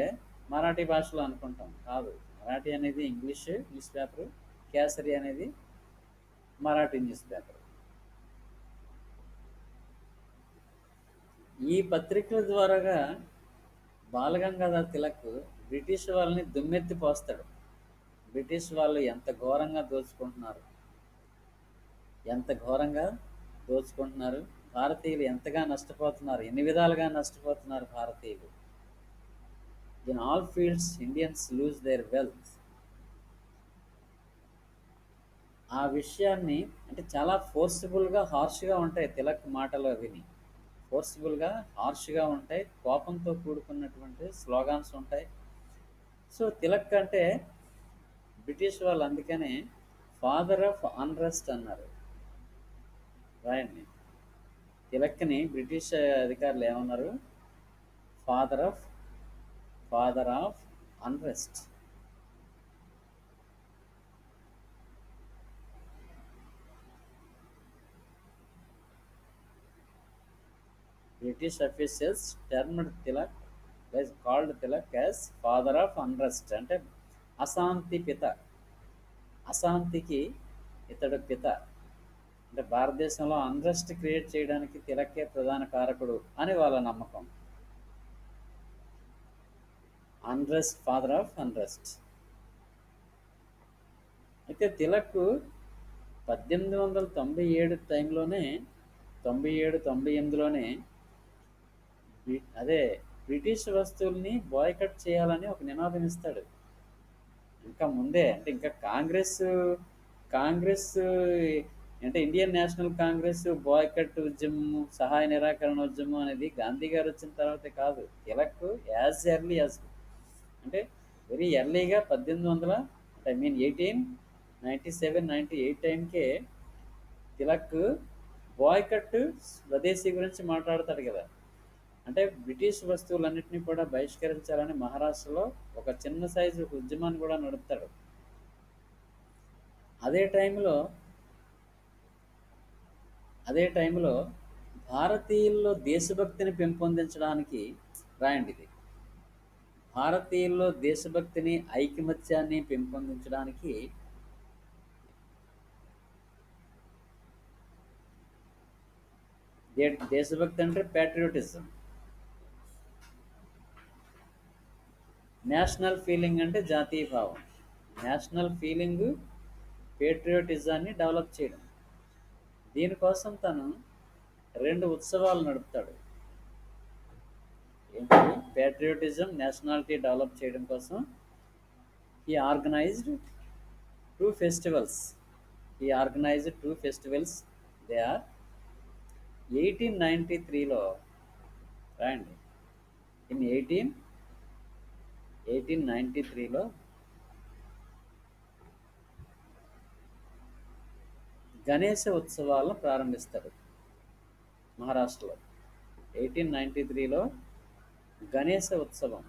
మరాఠీ భాషలో అనుకుంటాం. కాదు, మరాఠీ అనేది ఇంగ్లీష్ న్యూస్ పేపర్, కేసరి అనేది మరాఠీ న్యూస్ పేపర్. ఈ పత్రికల ద్వారాగా బాలగంగాధర్ తిలక్ బ్రిటిష్ వాళ్ళని దుమ్మెత్తి పోస్తాడు. బ్రిటిష్ వాళ్ళు ఎంత ఘోరంగా దోచుకుంటున్నారు, ఎంత ఘోరంగా దోచుకుంటున్నారు, భారతీయులు ఎంతగా నష్టపోతున్నారు, ఎన్ని విధాలుగా నష్టపోతున్నారు భారతీయులు. In all fields Indians lose their wealth. ఆ విషయాన్ని అంటే చాలా ఫోర్సిబుల్గా, హార్ష్గా ఉంటాయి తిలక్ మాటలు. విని ఫోర్సిబుల్గా, హార్ష్గా ఉంటాయి, కోపంతో కూడుకున్నటువంటి స్లోగాన్స్ ఉంటాయి. సో తిలక్ అంటే బ్రిటిష్ వాళ్ళు అందుకనే ఫాదర్ ఆఫ్ అన్రెస్ట్ అన్నారు. రాయండి. తిలక్ని బ్రిటిష్ అధికారులు ఏమన్నారు? Father of unrest. British officials termed Tilak, called Tilak as father of unrest. అంటే అశాంతి పిత, అశాంతికి ఇతడు పిత. అంటే భారతదేశంలో అన్రెస్ట్ క్రియేట్ చేయడానికి తిలకే ప్రధాన కారకుడు అని వాళ్ళ నమ్మకం. Unrest, father of unrest. అయితే తిలక్ 1897 టైంలోనే, 98లోనే అదే బ్రిటిష్ వస్తువుల్ని బాయ్కట్ చేయాలని ఒక నినాదం ఇస్తాడు. ఇంకా ముందే అంటే ఇంకా కాంగ్రెస్ అంటే ఇండియన్ నేషనల్ కాంగ్రెస్ బాయ్కట్ ఉద్యమం, సహాయ నిరాకరణ ఉద్యమం అనేది గాంధీ గారు వచ్చిన తర్వాతే కాదు. తిలక్ యాజ్ ఎర్లీ యాజ్ అంటే వెరీ ఎర్లీగా 1800 ఐ మీన్ 1897, 98 టైంకే తిలక్ బాయ్కట్, స్వదేశీ గురించి మాట్లాడతాడు కదా. అంటే బ్రిటిష్ వస్తువులన్నింటినీ కూడా బహిష్కరించాలని మహారాష్ట్రలో ఒక చిన్న సైజు ఉద్యమాన్ని కూడా నడుపుతాడు. అదే టైంలో భారతీయుల్లో దేశభక్తిని పెంపొందించడానికి, రాయండి ఇది, భారతీయుల్లో దేశభక్తిని, ఐకమత్యాన్ని పెంపొందించడానికి దేశభక్తి అంటే ప్యాట్రియోటిజం, నేషనల్ ఫీలింగ్ అంటే జాతీయ భావం, నేషనల్ ఫీలింగ్, పేట్రియోటిజాన్ని డెవలప్ చేయడం. దీనికోసం తను 2 ఉత్సవాలు నడుపుతాడు. ఏంటి? పేట్రియోటిజం, నేషనాలిటీ డెవలప్ చేయడం కోసం ఈ ఆర్గనైజ్డ్ టూ ఫెస్టివల్స్. ఈ organised two festivals. They are 1893లో రాయండి. ఇన్ 1893లో గణేశ ఉత్సవాలను ప్రారంభిస్తారు మహారాష్ట్రలో. 1893లో గణేశ ఉత్సవం.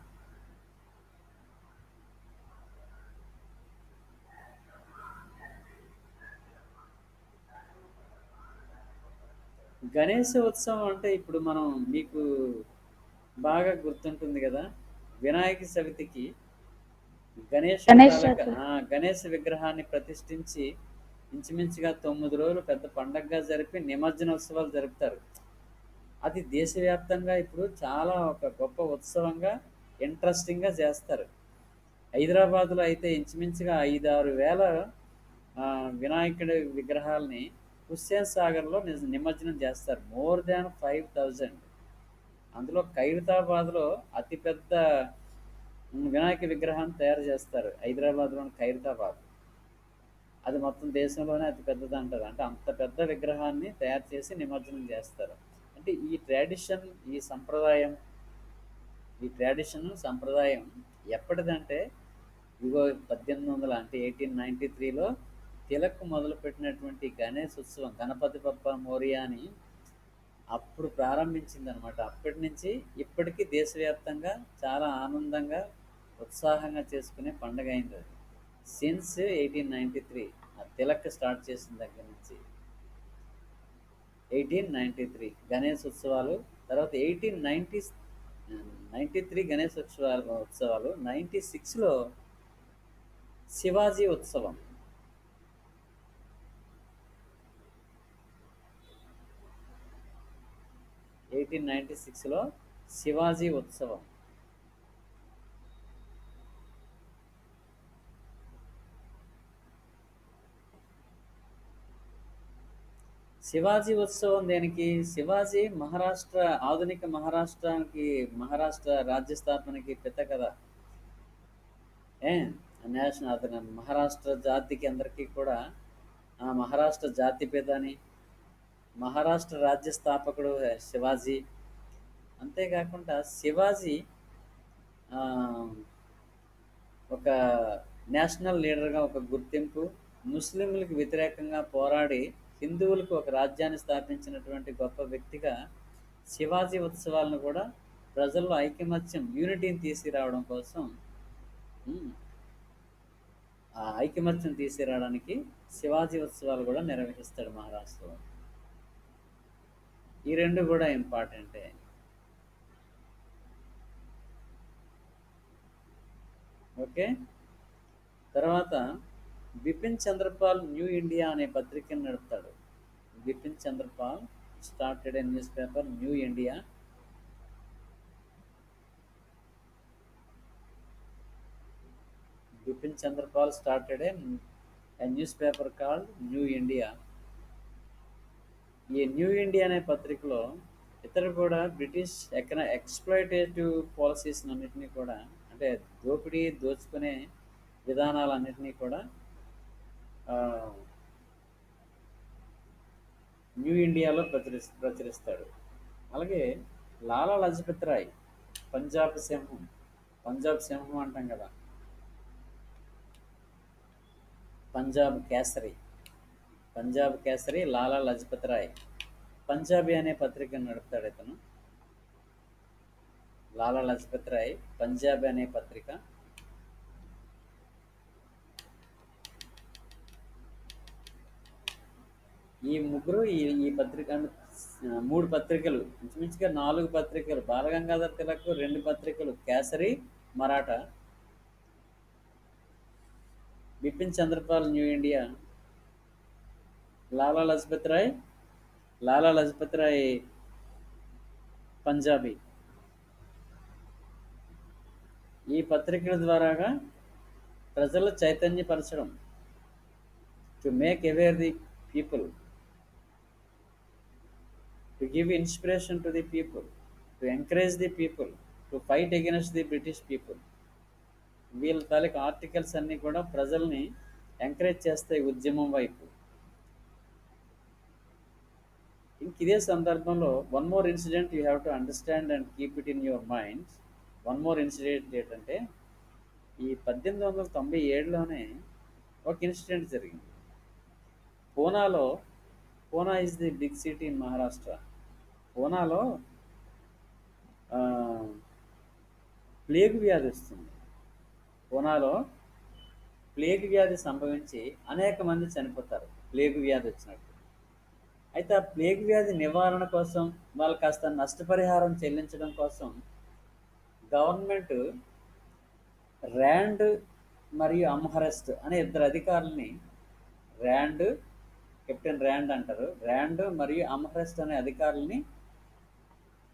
గణేశ ఉత్సవం అంటే ఇప్పుడు మనం మీకు బాగా గుర్తుంటుంది కదా, వినాయక చవితికి గణేశుడి గణేష్ తాలూకా చతుర్థి. గణేశ విగ్రహాన్ని ప్రతిష్ఠించి ఇంచుమించుగా 9 రోజులు పెద్ద పండగగా జరిపి నిమజ్జనోత్సవాలు జరుపుతారు. అది దేశవ్యాప్తంగా ఇప్పుడు చాలా ఒక గొప్ప ఉత్సవంగా ఇంట్రెస్టింగ్గా చేస్తారు. హైదరాబాద్లో అయితే ఇంచుమించుగా 5-6 వేల వినాయకుడి విగ్రహాలని హుస్సేన్ సాగర్లో నిమజ్జనం చేస్తారు. More than 5000. అందులో ఖైరతాబాద్లో అతిపెద్ద వినాయక విగ్రహాన్ని తయారు చేస్తారు, హైదరాబాద్లోని ఖైరతాబాద్. అది మొత్తం దేశంలోనే అతి పెద్దది అంటారు. అంటే అంత పెద్ద విగ్రహాన్ని తయారు చేసి నిమజ్జనం చేస్తారు. అంటే ఈ ట్రెడిషన్, ఈ సంప్రదాయం ఎప్పటిదంటే ఇగో 1800 అంటే 1893లో తిలక్ మొదలుపెట్టినటువంటి గణేష్ ఉత్సవం, గణపతి బప్ప మోరియా అని అప్పుడు ప్రారంభించింది అనమాట. అప్పటి నుంచి ఇప్పటికీ దేశవ్యాప్తంగా చాలా ఆనందంగా ఉత్సాహంగా చేసుకునే పండుగ అయింది అది. సిన్స్ 1893 ఆ తిలక్ స్టార్ట్ చేసిన దగ్గర నుంచి 1893 గణేష్ ఉత్సవాలు. తర్వాత 1893 గణేష్ ఉత్సవాలు 96లో శివాజీ ఉత్సవం. 1896లో శివాజీ ఉత్సవం. శివాజీ ఉత్సవం దేనికి? శివాజీ మహారాష్ట్ర, ఆధునిక మహారాష్ట్ర రాజ్య స్థాపనకి పిత కదా. ఏ నేషనల్ అతను మహారాష్ట్ర జాతికి అందరికీ కూడా ఆ మహారాష్ట్ర జాతి పిత అని, మహారాష్ట్ర రాజ్య స్థాపకుడు శివాజీ. అంతేకాకుండా శివాజీ ఆ, ఒక నేషనల్ లీడర్గా ఒక గుర్తింపు, ముస్లింలకు వ్యతిరేకంగా పోరాడి హిందువులకు ఒక రాజ్యాన్ని స్థాపించినటువంటి గొప్ప వ్యక్తిగా శివాజీ ఉత్సవాలను కూడా ప్రజల్లో ఐకమత్యం, యూనిటీని తీసుకురావడం కోసం, ఉమ్, ఆ ఐకమత్యం తీసుకురావడానికి శివాజీ ఉత్సవాలు కూడా నిర్వహిస్తాడు మహారాష్ట్రలో. ఈ రెండు కూడా ఇంపార్టెంటే. ఓకే. తర్వాత బిపిన్ చంద్రపాల్ న్యూ ఇండియా అనే పత్రికను నడుపుతాడు. Bipin Chandrapal started a newspaper New India. Bipin Chandrapal started a newspaper called New India. ఈ న్యూ ఇండియా అనే పత్రికలో ఇతరు కూడా బ్రిటిష్ ఎక్స్ప్లాయిటేటివ్ పాలసీస్ అన్నింటినీ కూడా, అంటే దోచుకునే విధానాలన్నింటినీ కూడా ఆ, న్యూ ఇండియాలో ప్రచురిస్తాడు. అలాగే లాలా లజపత్ రాయ్, పంజాబ్ సింహం. పంజాబ్ సింహం అంటాం కదా, పంజాబ్ కేసరి. పంజాబ్ కేసరి లాలా లజపత్ రాయ్ పంజాబీ అనే పత్రికను నడుపుతాడు ఇతను. లాలా లజపత్ రాయ్ పంజాబీ అనే పత్రిక. ఈ ముగ్గురు ఈ ఈ పత్రిక, 3 పత్రికలు, ఇంచుమించుగా 4 పత్రికలు, బాలగంగాధర్ తిలక్ 2 పత్రికలు, కేసరి మరాఠా, బిపిన్ చంద్రపాల్ న్యూ ఇండియా, లాలా లజపత్ రాయ్ లాలా లజపత్ రాయ్ పంజాబీ. ఈ పత్రికల ద్వారాగా ప్రజలు చైతన్యపరచడం, to make aware the people, to give inspiration to the people, to encourage the people, to fight against the British people. వీళ్ళ తాలూకు ఆర్టికల్స్ అన్నీ కూడా ప్రజల్ని ఎంకరేజ్ చేస్తాయి ఉద్యమం వైపు. ఇంక ఇదే సందర్భంలో one more incident you have to understand and keep it in your mind. One more incident ఏంటంటే, ఈ 1897లోనే ఒక ఇన్సిడెంట్ జరిగింది. పూనాలో, Poona is the big city in Maharashtra. పూనాలో ఆ, ప్లేగు వ్యాధి వస్తుంది. పూనాలో ప్లేగు వ్యాధి సంభవించి అనేక మంది చనిపోతారు ప్లేగు వ్యాధి వచ్చినట్టు. అయితే ఆ ప్లేగు వ్యాధి నివారణ కోసం, వాళ్ళు కాస్త నష్టపరిహారం చెల్లించడం కోసం గవర్నమెంట్ ర్యాండ్ మరియు అమ్హరెస్ట్ అనే ఇద్దరు అధికారులని, ర్యాండ్, కెప్టెన్ ర్యాండ్ అంటారు, ర్యాండ్ మరియు అమ్హరెస్ట్ అనే అధికారులని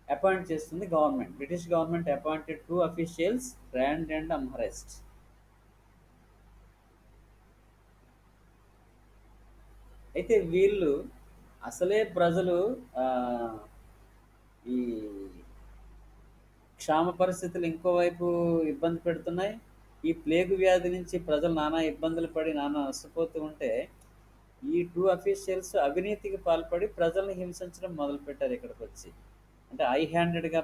అపాయింట్ చేస్తుంది government. British government appointed two officials, Rand and Amherst. అయితే వీళ్ళు అసలే ప్రజలు ఆ, ఈ క్షామ పరిస్థితులు ఇంకోవైపు ఇబ్బంది పెడుతున్నాయి. ఈ ప్లేగు వ్యాధి నుంచి ప్రజలు నానా ఇబ్బందులు పడి నానా నష్టపోతూ ఉంటే, ఈ టూ అఫీషియల్స్ అవినీతికి పాల్పడి ప్రజల్ని హింసించడం మొదలుపెట్టారు ఇక్కడికి వచ్చి. అంటే ఐ హ్యాండెడ్గా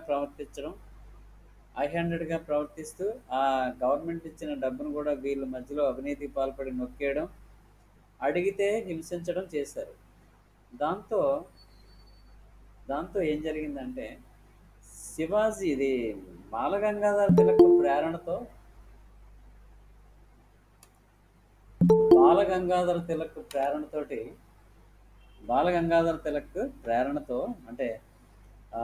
ప్రవర్తిస్తూ ఆ గవర్నమెంట్ ఇచ్చిన డబ్బును కూడా వీళ్ళ మధ్యలో అవినీతికి పాల్పడి నొక్కేయడం, అడిగితే హింసించడం చేశారు. దాంతో దాంతో ఏం జరిగిందంటే, శివాజీ ఇది బాలగంగాధర తిలక్ ప్రేరణతో, బాలగంగాధర తిలక్ ప్రేరణతోటి బాలగంగాధర తిలక్ ప్రేరణతో అంటే ఆ,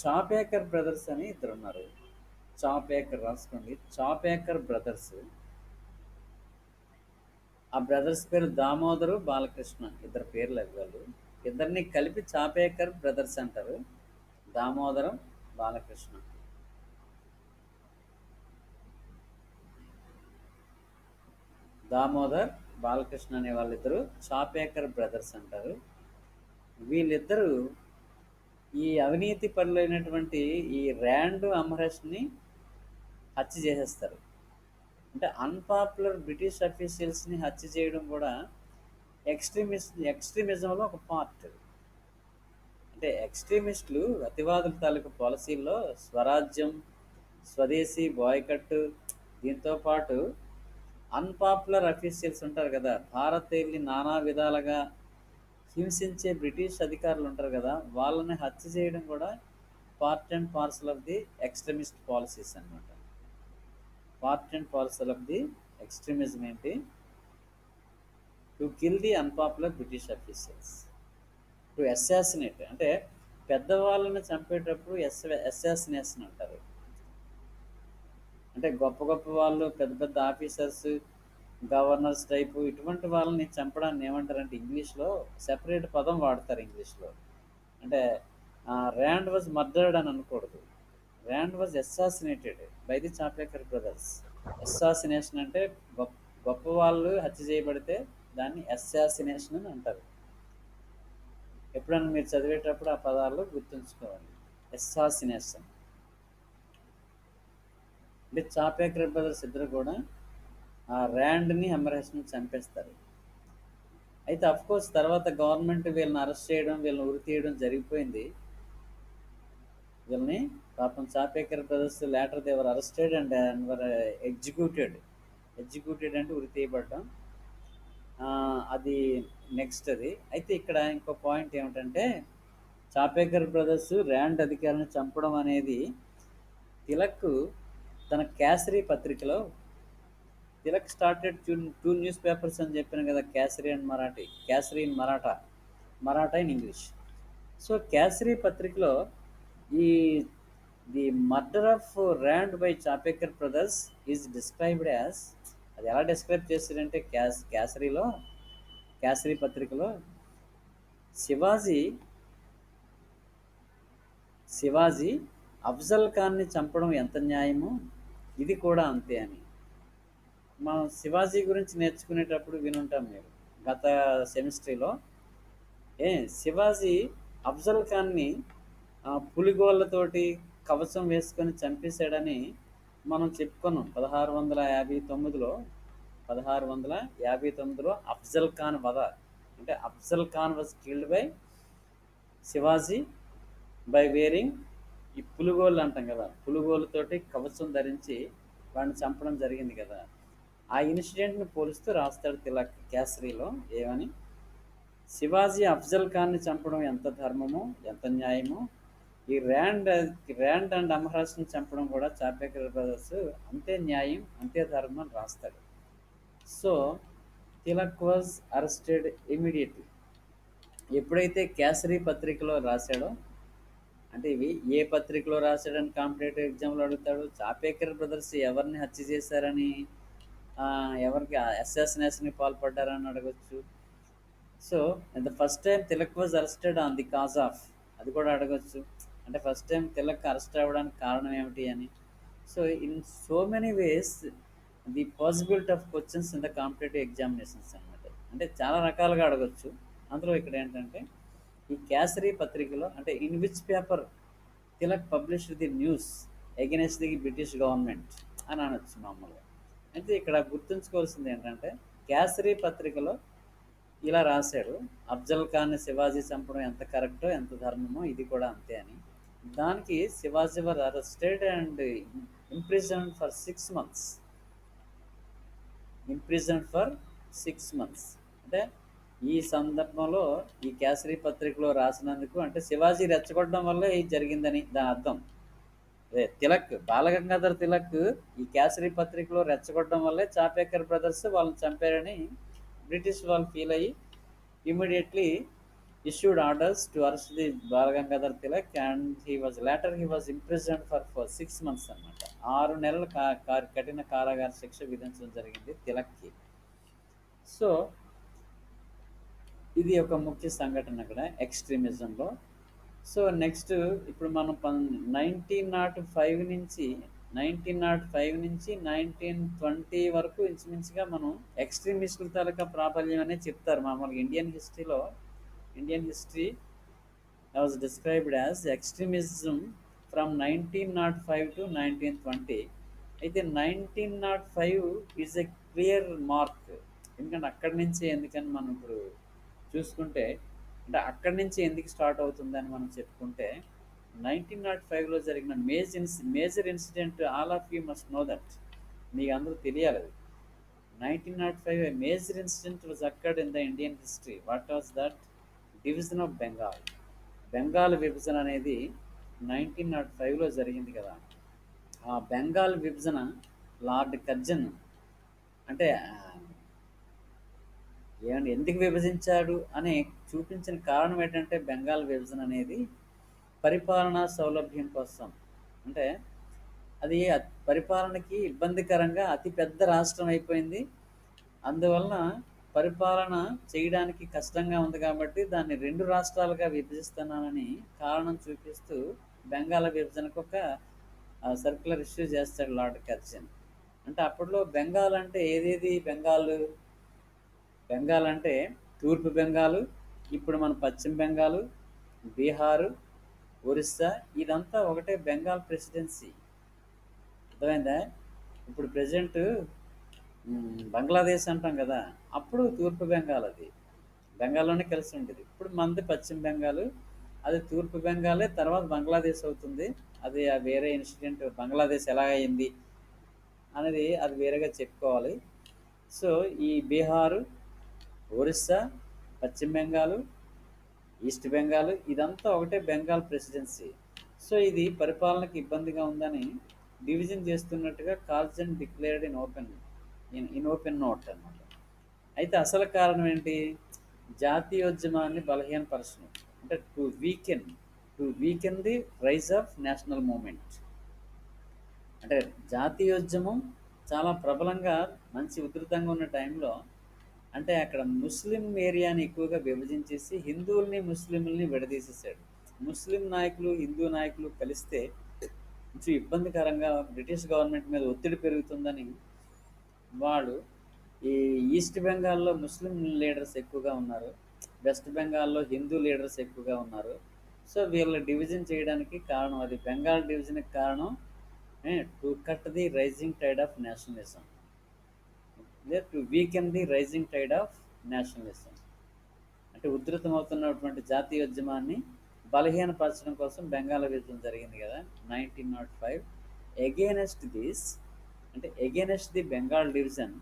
చాపేకర్ బ్రదర్స్ అని ఇద్దరు ఉన్నారు. చాపేకర్ రాసుకోండి, చాపేకర్ బ్రదర్స్. ఆ బ్రదర్స్ పేరు దామోదరు, బాలకృష్ణ, ఇద్దరు పేర్లు అవి. వాళ్ళు ఇద్దరిని కలిపి చాపేకర్ బ్రదర్స్ అంటారు. దామోదరం, బాలకృష్ణ. దామోదర్, బాలకృష్ణ అనే వాళ్ళిద్దరు చాపేకర్ బ్రదర్స్ అంటారు. వీళ్ళిద్దరూ ఈ అవినీతి పరులైనటువంటి ఈ ర్యాండ్ అమరెస్ట్ని హత్య చేసేస్తారు. అంటే అన్పాపులర్ బ్రిటిష్ అఫీషియల్స్ని హత్య చేయడం కూడా ఎక్స్ట్రీమిజంలో ఒక పార్ట్. అంటే ఎక్స్ట్రీమిస్టులు, అతివాదుల తాలూకు పాలసీల్లో స్వరాజ్యం, స్వదేశీ, బాయ్కట్టు, దీంతో పాటు అన్పాపులర్ అఫీషియల్స్ ఉంటారు కదా, భారతీయుల్ని నానా విధాలుగా హింసించే బ్రిటిష్ అధికారులు ఉంటారు కదా, వాళ్ళని హత్య చేయడం కూడా part and parcel of the extremist policies అన్నమాట. Part and parcel of the extremism ఏంటి? To kill the unpopular British officials, to assassinate. అంటే పెద్దవాళ్ళని చంపేటప్పుడు అసాసినేషన్ అంటారు. అంటే గొప్ప గొప్ప వాళ్ళు, పెద్ద పెద్ద ఆఫీసర్స్, గవర్నర్స్ టైపు ఇటువంటి వాళ్ళని చంపడాన్ని ఏమంటారంటే ఇంగ్లీష్లో సెపరేట్ పదం వాడతారు ఇంగ్లీష్లో. అంటే ర్యాండ్ వాజ్ మర్డర్డ్ అని అనకూడదు, Rand was assassinated by the Chapekar brothers. Assassination అంటే గొప్ప గొప్ప వాళ్ళు హత్య చేయబడితే దాన్ని అసాసినేషన్ అని అంటారు. ఎప్పుడైనా మీరు చదివేటప్పుడు ఆ పదాలు గుర్తుంచుకోవాలి. అసాసినేషన్ అంటే చాపేకర్ బ్రదర్స్ ఇద్దరు కూడా ఆ ర్యాండ్ని, హెమరేజ్ని చంపేస్తారు. అయితే కోర్స్ తర్వాత గవర్నమెంట్ వీళ్ళని అరెస్ట్ చేయడం, వీళ్ళని ఉరి తీయడం జరిగిపోయింది. వీళ్ళని పాపం Chapekar brothers later they were arrested and were executed. Executed అంటే ఉరి తీయబడడం. అది నెక్స్ట్ అది. అయితే ఇక్కడ ఇంకో పాయింట్ ఏమిటంటే, చాపేకర్ బ్రదర్స్ ర్యాండ్ అధికారిని చంపడం అనేది తిలక్ తన కేసరి పత్రికలో, Tilak started two newspapers అని చెప్పాను కదా, Kesari and Marathi, Kesari in Maratha, Maratha in English. So Kesari పత్రికలో ఈ the murder of Rand by Chapekar brothers is described as, అది ఎలా డిస్క్రైబ్ చేశారంటే కేసరిలో, కేసరి పత్రికలో శివాజీ శివాజీ అఫ్జల్ ఖాన్ని చంపడం ఎంత న్యాయమో ఇది కూడా అంతే అని. మనం శివాజీ గురించి నేర్చుకునేటప్పుడు వినుంటాం మీరు గత సెమిస్ట్రీలో. శివాజీ అఫ్జల్ ఖాన్ని పులిగోళ్ళతోటి కవచం వేసుకొని చంపేశాడని మనం చెప్పుకున్నాం 1659లో. 1659లో అఫ్జల్ ఖాన్ వధ. అంటే Afzal Khan was killed by Shivaji by wearing ఈ పులిగోళ్ళు అంటాం కదా, పులిగోళ్ళతోటి కవచం ధరించి వాడిని చంపడం జరిగింది కదా. ఆ ఇన్సిడెంట్ని పోలుస్తూ రాస్తాడు తిలక్ కేసరిలో ఏమని, శివాజీ అఫ్జల్ ఖాన్ని చంపడం ఎంత ధర్మమో ఎంత న్యాయమో, ఈ ర్యాండ్ అండ్ అమరాస్ని చంపడం కూడా చాపేకర్ బ్రదర్స్ అంతే న్యాయం అంతే ధర్మం అని రాస్తాడు. So Tilak was arrested immediately. ఎప్పుడైతే కేసరి పత్రికలో రాశాడో, అంటే ఇవి ఏ పత్రికలో రాశాడని కాంపిటేటివ్ ఎగ్జామ్లో అడుగుతాడు. చాపేకర్ బ్రదర్స్ ఎవరిని హత్య చేశారని, ఎవరికి అసాసినేషన్కి పాల్పడ్డారని అడగచ్చు. So the first time Tilak was arrested on the cause of, అది కూడా అడగచ్చు. అంటే ఫస్ట్ టైం తిలక్ అరెస్ట్ అవ్వడానికి కారణం ఏమిటి అని. So in so many ways the possibility of questions in the competitive examinations అనమాట. అంటే చాలా రకాలుగా అడగచ్చు. అందులో ఇక్కడ ఏంటంటే ఈ కేసరి పత్రికలో, అంటే in which paper Tilak published the news against the British government అని అనొచ్చు మామూలుగా. అయితే ఇక్కడ గుర్తుంచుకోవాల్సింది ఏంటంటే కేసరి పత్రికలో ఇలా రాశాడు, అఫ్జల్ ఖాన్ని శివాజీ చంపడం ఎంత కరెక్టో ఎంత ధర్మమో ఇది కూడా అంతే అని. దానికి Shivaji was arrested and imprison for 6 months. Imprison for 6 months. అంటే ఈ సందర్భంలో ఈ కేసరి పత్రికలో రాసినందుకు, అంటే శివాజీ రెచ్చగొట్టడం వల్ల ఇది జరిగిందని దాని అర్థం. అదే తిలక్, బాలగంగాధర్ తిలక్ ఈ కేసరి పత్రికలో రెచ్చగొట్టడం వల్లే చాపేకర్ బ్రదర్స్ వాళ్ళని చంపారని బ్రిటిష్ వాళ్ళు ఫీల్ అయ్యి immediately issued orders to arrest the Balagangadhar Tilak and he was imprisoned for 6 months అన్నమాట. 6 నెలల కఠిన కారాగార శిక్ష విధించడం జరిగింది తిలక్కి. సో ఇది ఒక ముఖ్య సంఘటన అక్కడ ఎక్స్ట్రీమిజంలో. సో నెక్స్ట్ ఇప్పుడు మనం 1905 నుంచి 1920 వరకు ఇంచుమించుగా మనం ఎక్స్ట్రీమిస్టుల తాలూకా ప్రాబల్యం అనే చెప్తారు మామూలుగా. Indian history was described as extremism from 1905 to 1920. అయితే 1905 ఈజ్ ఎ క్లియర్ మార్క్. ఎందుకంటే అక్కడి నుంచి, ఎందుకని మనం ఇప్పుడు చూసుకుంటే, అంటే అక్కడి నుంచి ఎందుకు స్టార్ట్ అవుతుందని మనం చెప్పుకుంటే, 1905లో జరిగిన major incident, all of you must know that, మీకు అందరూ తెలియాలి అది. 1905 a major incident was occurred in the Indian history. What was that? Division of Bengal. Bengal విభజన అనేది 1905లో జరిగింది కదా. ఆ బెంగాల్ విభజన లార్డ్ కర్జన్, అంటే ఏమంటే ఎందుకు విభజించాడు అని చూపించిన కారణం ఏంటంటే, బెంగాల్ విభజన అనేది పరిపాలనా సౌలభ్యం కోసం. అంటే అది పరిపాలనకి ఇబ్బందికరంగా అతి పెద్ద రాష్ట్రం అయిపోయింది. అందువలన పరిపాలన చేయడానికి కష్టంగా ఉంది కాబట్టి దాన్ని 2 రాష్ట్రాలుగా విభజిస్తున్నానని కారణం చూపిస్తూ బెంగాల్ విభజనకు ఒక సర్క్యులర్ ఇష్యూ చేస్తాడు లార్డ్ కర్జన్. అంటే అప్పట్లో బెంగాల్ అంటే ఏదేది బెంగాల్ అంటే తూర్పు బెంగాలు, ఇప్పుడు మన పశ్చిమ బెంగాలు, బీహారు, ఒరిస్సా, ఇదంతా ఒకటే బెంగాల్ ప్రెసిడెన్సీ. అర్థమైందా? ఇప్పుడు ప్రెసిడెంట్ బంగ్లాదేశ్ అంటాం కదా, అప్పుడు తూర్పు బెంగాల్, అది బెంగాల్లోనే కలిసి ఉంటుంది. ఇప్పుడు మనది పశ్చిమ బెంగాల్, అది తూర్పు బెంగాలే, తర్వాత బంగ్లాదేశ్ అవుతుంది. అది వేరే ఇన్సిడెంట్, బంగ్లాదేశ్ ఎలా అయింది అనేది అది వేరేగా చెప్పుకోవాలి. సో ఈ బీహారు, ఒరిస్సా, పశ్చిమ బెంగాల్, ఈస్ట్ బెంగాల్, ఇదంతా ఒకటే బెంగాల్ ప్రెసిడెన్సీ. సో ఇది పరిపాలనకు ఇబ్బందిగా ఉందని డివిజన్ చేస్తున్నట్టుగా Curzon declared in open note అన్నమాట. అయితే అసలు కారణం ఏంటి? జాతీయోద్యమాన్ని బలహీనపరచడం, అంటే to weaken the rise of national movement. అంటే జాతీయోద్యమం చాలా ప్రబలంగా మంచి ఉధృతంగా ఉన్న టైంలో, అంటే అక్కడ ముస్లిం ఏరియాని ఎక్కువగా విభజించేసి హిందువుల్ని ముస్లింలని విడదీసేసాడు. ముస్లిం నాయకులు హిందూ నాయకులు కలిస్తే కొంచెం ఇబ్బందికరంగా బ్రిటిష్ గవర్నమెంట్ మీద ఒత్తిడి పెరుగుతుందని వాళ్ళు, ఈ ఈస్ట్ బెంగాల్లో ముస్లిం లీడర్స్ ఎక్కువగా ఉన్నారు, వెస్ట్ బెంగాల్లో హిందూ లీడర్స్ ఎక్కువగా ఉన్నారు. సో వీళ్ళ డివిజన్ చేయడానికి కారణం అది. బెంగాల్ డివిజన్కి కారణం to cut the rising tide of nationalism. To weaken the rising tide of nationalism. అంటే ఉధృతమవుతున్నటువంటి జాతీయోద్యమాన్ని బలహీనపరచడం కోసం బెంగాల్ విభజన జరిగింది కదా 1905. ఎగెనెస్ట్ దిస్, అంటే against the Bengal division,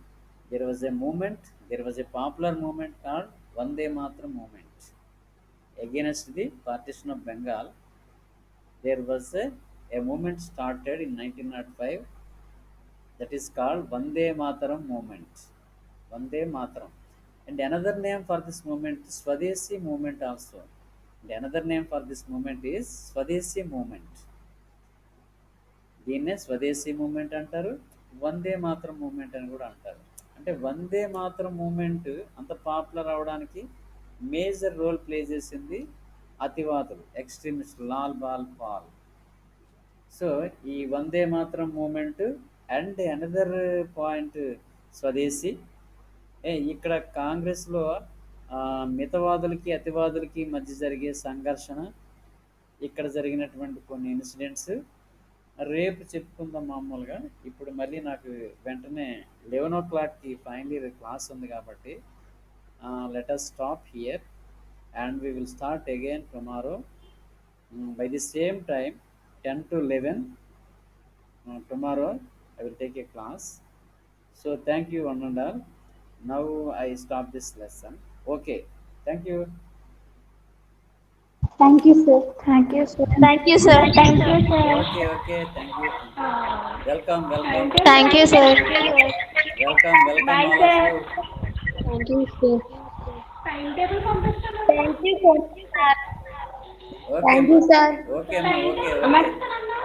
there was a movement, there was a popular movement called Vande Mataram movement. Against the partition of Bengal, there was a movement started in 1905 that is called Vande Mataram movement. Vande Mataram. And another name for this movement is Swadeshi movement also. And another name for this movement is Swadeshi movement. దీన్నే స్వదేశీ moment అంటారు, వందే Mataram moment అని కూడా అంటారు. అంటే Vande Mataram movement అంత popular అవడానికి major role play చేసింది అతివాదులు, ఎక్స్ట్రీమిస్ట్ లాల్ బాల్ పాల్. సో ఈ Vande Mataram movement and another point Swadeshi. ఇక్కడ కాంగ్రెస్లో మితవాదులకి అతివాదులకి మధ్య జరిగే సంఘర్షణ, ఇక్కడ జరిగినటువంటి కొన్ని ఇన్సిడెంట్స్ రేపు చెప్పుకుందాం మామూలుగా. ఇప్పుడు మళ్ళీ నాకు వెంటనే 11 o'clockకి ఫైనల్ ఇయర్ క్లాస్ ఉంది కాబట్టి let us stop here and we will start again tomorrow by the same time 10 to 11. Tomorrow I will take a class. So thank you one and all. Now I stop this lesson. Okay, thank you. Thank you, sir. Thank you, sir. Thank you, sir. Thank you, sir. Okay, okay, thank you, thank you. Welcome, welcome, Thank you, Thank you, sir. sir. welcome, welcome Bye, all of sir. you. Thank you, sir. Timetable పంపిస్తాను. Thank you, sir. Okay Thank ma, you, sir. okay ma, okay, అమ్మ okay.